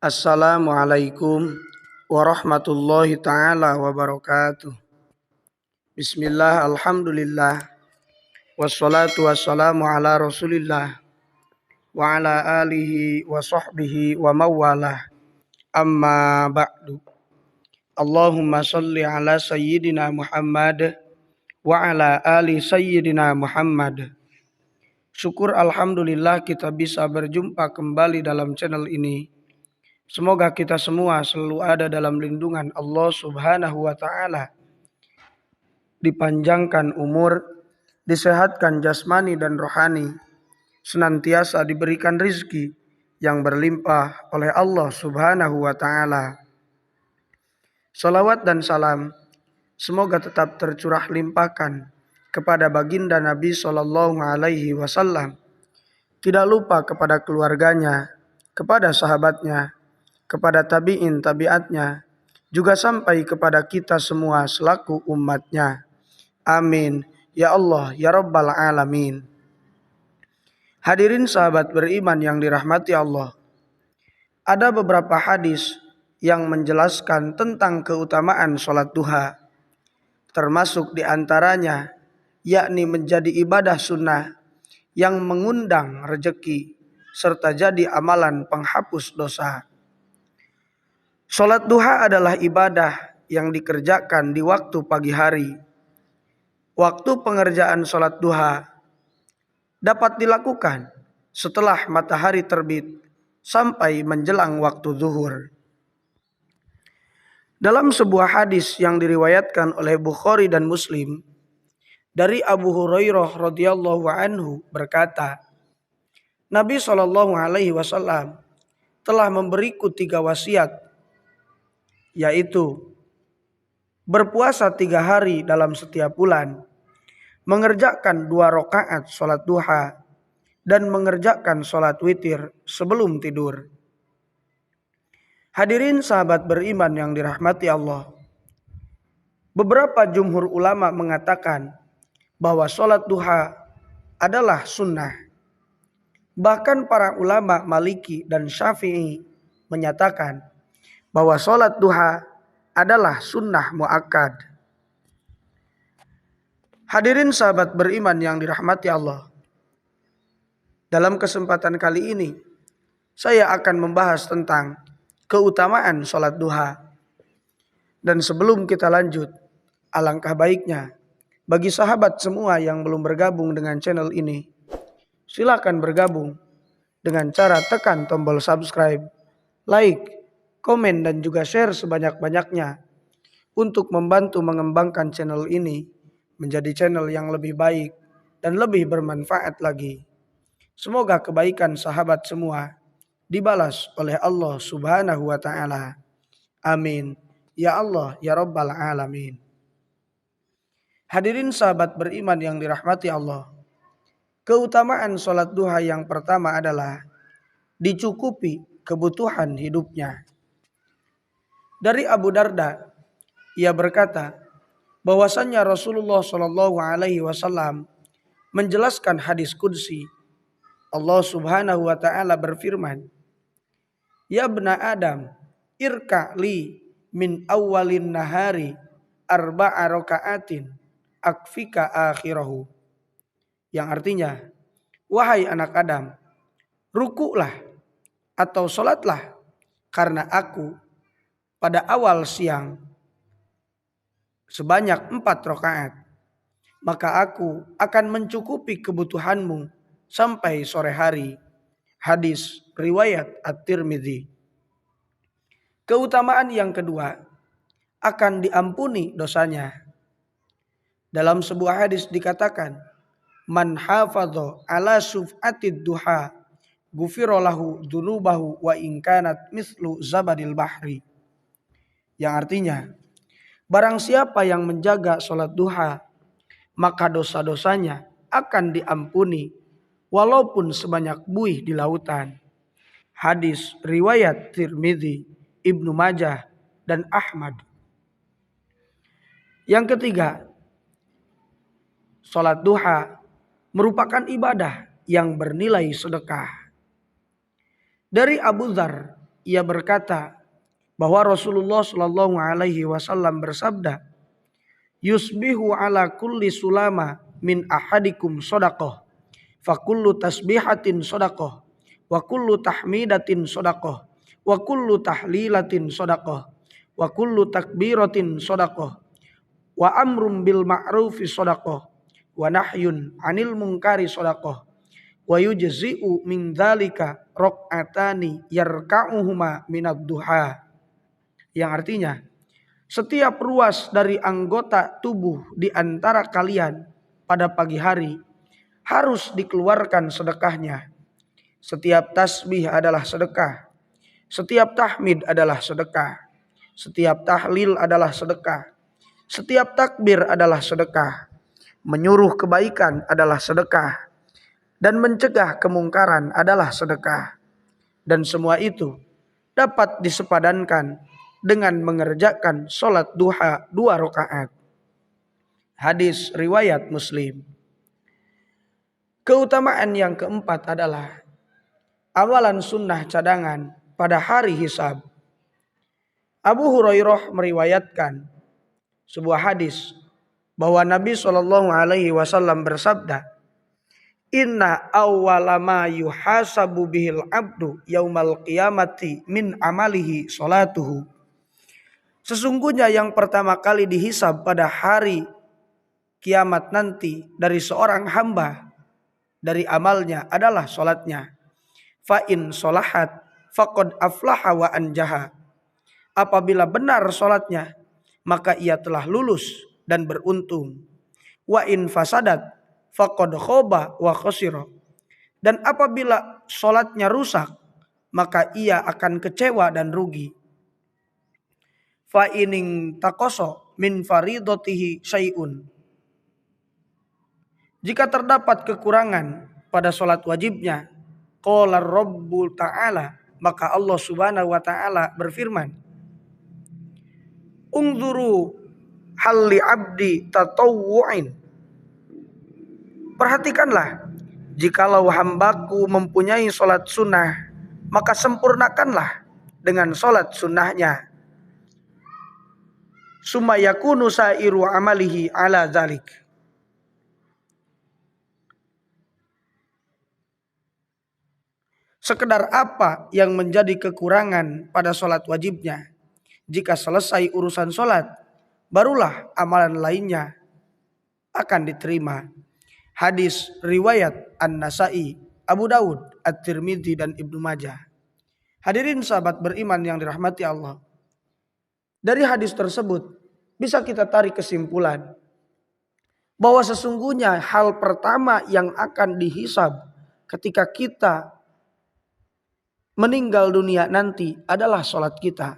Assalamualaikum warahmatullahi taala wabarakatuh. Bismillah, alhamdulillah, wassalatu wassalamu ala rasulillah wa ala alihi wa sahbihi wa mawalah. Amma ba'du. Allahumma salli ala sayyidina Muhammad wa ala ali sayyidina Muhammad. Syukur alhamdulillah kita bisa berjumpa kembali dalam channel ini. Semoga kita semua selalu ada dalam lindungan Allah Subhanahu wa taala. Dipanjangkan umur, disehatkan jasmani dan rohani, senantiasa diberikan rizki yang berlimpah oleh Allah Subhanahu wa taala. Salawat dan salam semoga tetap tercurah limpahkan kepada baginda Nabi sallallahu alaihi wasallam. Tidak lupa kepada keluarganya, kepada sahabatnya, kepada tabi'in tabi'atnya, juga sampai kepada kita semua selaku umatnya. Amin. Ya Allah, ya Rabbal Alamin. Hadirin sahabat beriman yang dirahmati Allah. Ada beberapa hadis yang menjelaskan tentang keutamaan sholat duha. Termasuk diantaranya, yakni menjadi ibadah sunnah yang mengundang rejeki serta jadi amalan penghapus dosa. Sholat duha adalah ibadah yang dikerjakan di waktu pagi hari. Waktu pengerjaan sholat duha dapat dilakukan setelah matahari terbit sampai menjelang waktu zuhur. Dalam sebuah hadis yang diriwayatkan oleh Bukhari dan Muslim dari Abu Hurairah radhiyallahu anhu berkata, Nabi SAW telah memberiku 3 wasiat, yaitu berpuasa 3 hari dalam setiap bulan, mengerjakan 2 rakaat sholat duha, dan mengerjakan sholat witir sebelum tidur. Hadirin sahabat beriman yang dirahmati Allah, beberapa jumhur ulama mengatakan bahwa sholat duha adalah sunnah. Bahkan para ulama Maliki dan Syafi'i menyatakan bahwa sholat duha adalah sunnah muakkad. Hadirin sahabat beriman yang dirahmati Allah, dalam kesempatan kali ini saya akan membahas tentang keutamaan sholat duha. Dan sebelum kita lanjut, alangkah baiknya bagi sahabat semua yang belum bergabung dengan channel ini, silakan bergabung dengan cara tekan tombol subscribe, like, komen, dan juga share sebanyak-banyaknya untuk membantu mengembangkan channel ini menjadi channel yang lebih baik dan lebih bermanfaat lagi. Semoga kebaikan sahabat semua dibalas oleh Allah Subhanahu wa taala. Amin. Ya Allah, ya Rabbal Alamin. Hadirin sahabat beriman yang dirahmati Allah, keutamaan sholat duha yang pertama adalah dicukupi kebutuhan hidupnya. Dari Abu Darda, ia berkata bahwasannya Rasulullah Shallallahu Alaihi Wasallam menjelaskan hadis qudsi. Allah Subhanahu Wa Taala berfirman, Ya bna Adam, irka li min awalin nahari arba'a raka'atin akfika akhirahu. Yang artinya, wahai anak Adam, rukuklah atau sholatlah karena aku pada awal siang sebanyak 4 rakaat, maka aku akan mencukupi kebutuhanmu sampai sore hari. Hadis riwayat At-Tirmidzi. Keutamaan yang kedua, akan diampuni dosanya. Dalam sebuah hadis dikatakan, Man hafadha ala suf'atid duha ghufira lahu dzunubahu wa in kanat mithlu zabadil bahri. Yang artinya, barang siapa yang menjaga sholat duha, maka dosa-dosanya akan diampuni walaupun sebanyak buih di lautan. Hadis riwayat Tirmidzi, Ibnu Majah, dan Ahmad. Yang ketiga, sholat duha merupakan ibadah yang bernilai sedekah. Dari Abu Dzar ia berkata bahwa Rasulullah Shallallahu Alaihi Wasallam bersabda, "Yusbihu ala kulli sulama min ahadikum sodakoh, fakullu tasbihatin sodakoh, wa kullu tahmidatin sodakoh, wa kullu tahlilatin sodakoh, wa kullu takbiratin sodakoh, wa amrum bil ma'rufi sodakoh, wa nahyun anil munkari sodakoh, wa yujzi'u min dzalika raq'atani yarka'uhuma minad duha." Yang artinya, setiap ruas dari anggota tubuh di antara kalian pada pagi hari harus dikeluarkan sedekahnya. Setiap tasbih adalah sedekah, setiap tahmid adalah sedekah, setiap tahlil adalah sedekah, setiap takbir adalah sedekah, menyuruh kebaikan adalah sedekah, dan mencegah kemungkaran adalah sedekah. Dan semua itu dapat disepadankan dengan mengerjakan sholat duha 2 rakaat. Hadis riwayat Muslim. Keutamaan yang keempat adalah amalan sunnah cadangan pada hari hisab. Abu Hurairah meriwayatkan sebuah hadis bahwa Nabi SAW bersabda, "Inna awwala ma yuhasabu bihil abdu yaumal qiyamati min amalihi salatuhu." Sesungguhnya yang pertama kali dihisab pada hari kiamat nanti dari seorang hamba dari amalnya adalah solatnya. Fa in solahat faqad aflaha wa anjaha. Apabila benar solatnya, maka ia telah lulus dan beruntung. Wa in fasadat faqad khoba wa khosira. Dan apabila solatnya rusak, maka ia akan kecewa dan rugi. Fa ining takoso min faridatihi syai'un. Jika terdapat kekurangan pada solat wajibnya, qala Rabbul Ta'ala, maka Allah Subhanahu wa Ta'ala berfirman, "Ungzuru hal li abdi tatawwu'in." Perhatikanlah, jikalau hambaku mempunyai solat sunnah, maka sempurnakanlah dengan solat sunnahnya. Summa yakunu sa'iru amalihi ala dzalik. Sekedar apa yang menjadi kekurangan pada solat wajibnya, jika selesai urusan solat, barulah amalan lainnya akan diterima. Hadis riwayat An-Nasa'i, Abu Daud, At-Tirmidzi, dan Ibnu Majah. Hadirin sahabat beriman yang dirahmati Allah. Dari hadis tersebut bisa kita tarik kesimpulan bahwa sesungguhnya hal pertama yang akan dihisab ketika kita meninggal dunia nanti adalah solat kita.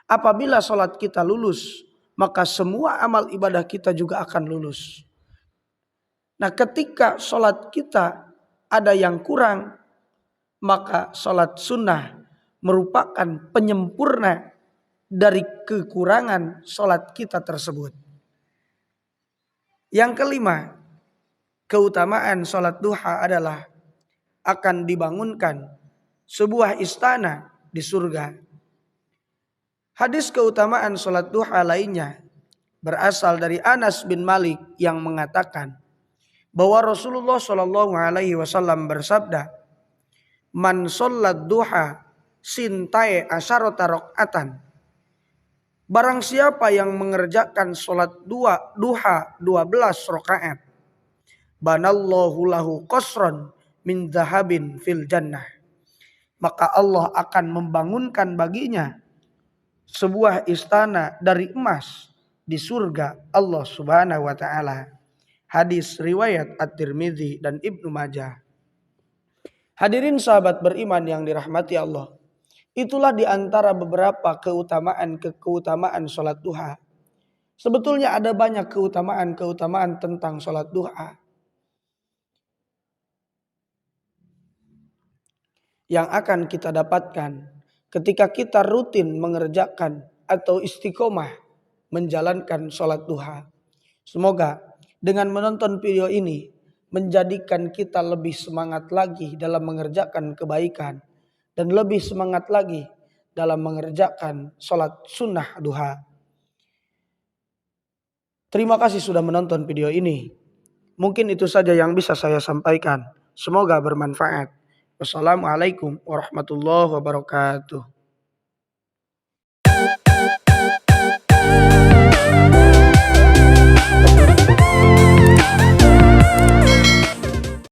Apabila solat kita lulus, maka semua amal ibadah kita juga akan lulus. Nah, ketika solat kita ada yang kurang, maka solat sunnah merupakan penyempurna dari kekurangan solat kita tersebut. Yang kelima, keutamaan solat duha adalah akan dibangunkan sebuah istana di surga. Hadis keutamaan solat duha lainnya berasal dari Anas bin Malik yang mengatakan bahwa Rasulullah Shallallahu Alaihi Wasallam bersabda, "Man sholat duha sintai asyarata rakaatan." Barang siapa yang mengerjakan solat duha 12 rakaat, banallahu lahu qasran min dhahabin fil jannah. Maka Allah akan membangunkan baginya sebuah istana dari emas di surga Allah Subhanahu wa Ta'ala. Hadis riwayat At-Tirmidzi dan Ibnu Majah. Hadirin sahabat beriman yang dirahmati Allah, itulah di antara beberapa keutamaan sholat duha. Sebetulnya ada banyak keutamaan tentang sholat duha yang akan kita dapatkan ketika kita rutin mengerjakan atau istiqomah menjalankan sholat duha. Semoga dengan menonton video ini menjadikan kita lebih semangat lagi dalam mengerjakan kebaikan dan lebih semangat lagi dalam mengerjakan sholat sunnah duha. Terima kasih sudah menonton video ini. Mungkin itu saja yang bisa saya sampaikan. Semoga bermanfaat. Wassalamualaikum warahmatullahi wabarakatuh.